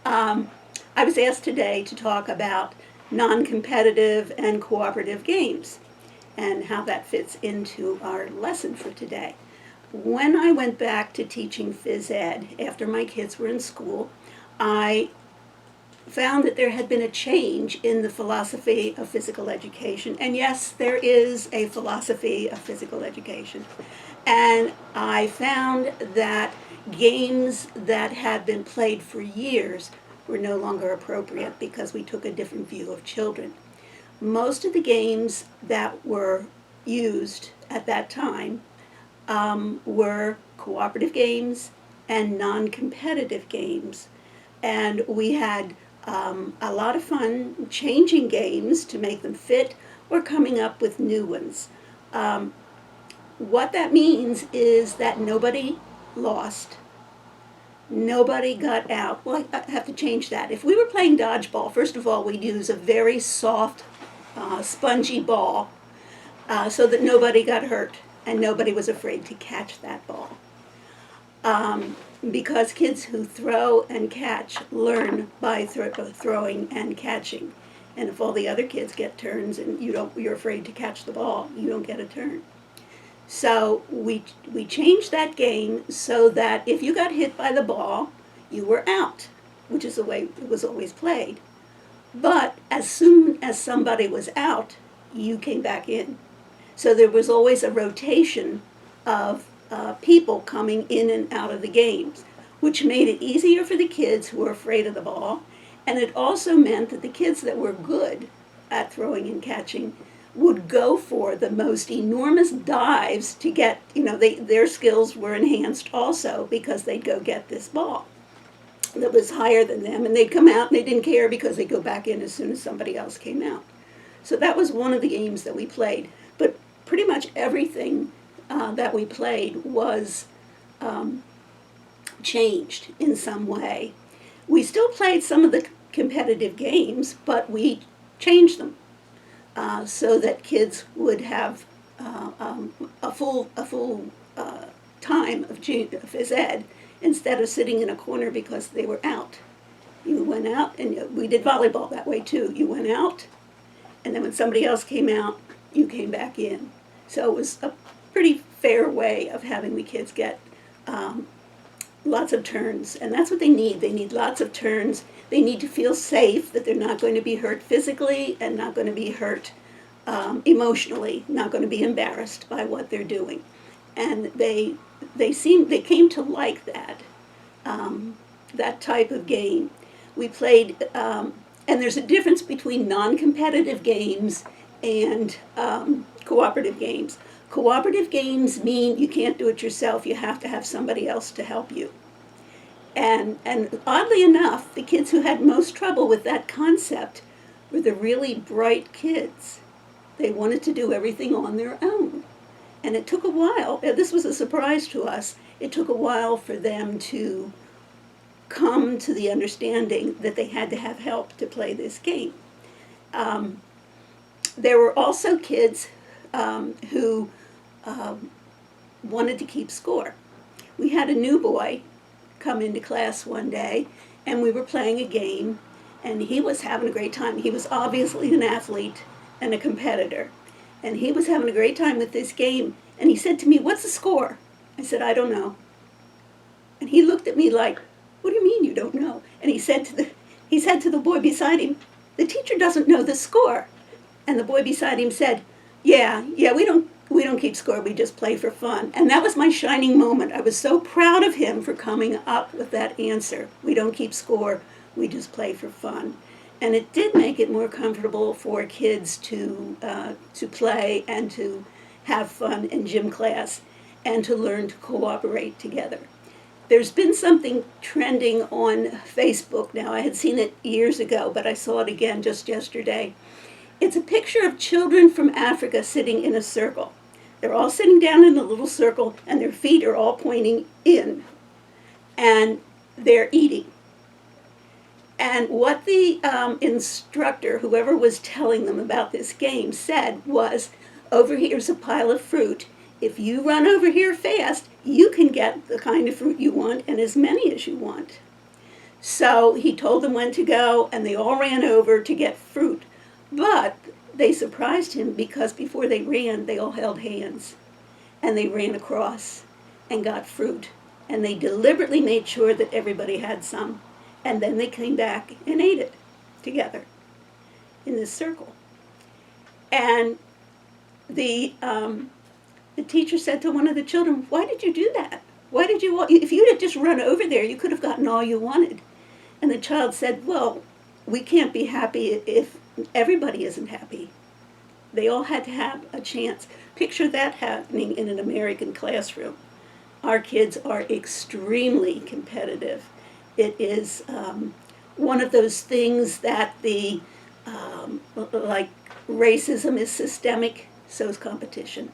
I was asked today to talk about non-competitive and cooperative games and how that fits into our lesson for today. When I went back to teaching phys ed after my kids were in school, I found that there had been a change in the philosophy of physical education. And yes, there is a philosophy of physical education. And I found that games that had been played for years were no longer appropriate because we took a different view of children. Most of the games that were used at that time were cooperative games and non-competitive games. And we had a lot of fun changing games to make them fit or coming up with new ones. What that means is that nobody lost. Nobody got out. Well, I have to change that. If we were playing dodgeball, first of all, we'd use a very soft, spongy ball so that nobody got hurt and nobody was afraid to catch that ball. Because kids who throw and catch learn by throwing and catching. And if all the other kids get turns and you're afraid to catch the ball, you don't get a turn. So we changed that game so that if you got hit by the ball, you were out, which is the way it was always played. But as soon as somebody was out, you came back in. So there was always a rotation of people coming in and out of the games, which made it easier for the kids who were afraid of the ball. And it also meant that the kids that were good at throwing and catching would go for the most enormous dives to get, their skills were enhanced also because they'd go get this ball that was higher than them, and they'd come out and they didn't care because they'd go back in as soon as somebody else came out. So that was one of the games that we played. But pretty much everything that we played was changed in some way. We still played some of the competitive games, but we changed them so that kids would have a full time of phys ed instead of sitting in a corner because they were out. You went out, and we did volleyball that way too. You went out, and then when somebody else came out, you came back in. So it was a pretty fair way of having the kids get lots of turns, and that's what they need. They need lots of turns. They need to feel safe, that they're not going to be hurt physically and not going to be hurt emotionally, not going to be embarrassed by what they're doing. And they came to like that type of game. We played, and there's a difference between non-competitive games and cooperative games. Cooperative games mean you can't do it yourself. You have to have somebody else to help you. And oddly enough, the kids who had most trouble with that concept were the really bright kids. They wanted to do everything on their own. And it took a while. This was a surprise to us. It took a while for them to come to the understanding that they had to have help to play this game. There were also kids who wanted to keep score. We had a new boy come into class one day, and we were playing a game, and he was having a great time. He was obviously an athlete and a competitor, and he was having a great time with this game, and he said to me, "What's the score?" I said, "I don't know." And he looked at me like, "What do you mean you don't know?" And he said to the boy beside him, "The teacher doesn't know the score." And the boy beside him said, yeah, we don't keep score, we just play for fun." And that was my shining moment. I was so proud of him for coming up with that answer. We don't keep score, we just play for fun. And it did make it more comfortable for kids to play and to have fun in gym class and to learn to cooperate together. There's been something trending on Facebook now. I had seen it years ago, but I saw it again just yesterday. It's a picture of children from Africa sitting in a circle. They're all sitting down in a little circle, and their feet are all pointing in, and they're eating. And what the instructor, whoever was telling them about this game, said was, "Over here's a pile of fruit. If you run over here fast, you can get the kind of fruit you want and as many as you want." So he told them when to go, and they all ran over to get fruit. But they surprised him because before they ran, they all held hands and they ran across and got fruit. And they deliberately made sure that everybody had some. And then they came back and ate it together in this circle. And the teacher said to one of the children, "Why did you do that? Why did you? If you'd have just run over there, you could have gotten all you wanted." And the child said, "Well, we can't be happy if everybody isn't happy. They all had to have a chance." Picture that happening in an American classroom. Our kids are extremely competitive. It is one of those things that like racism is systemic, so is competition.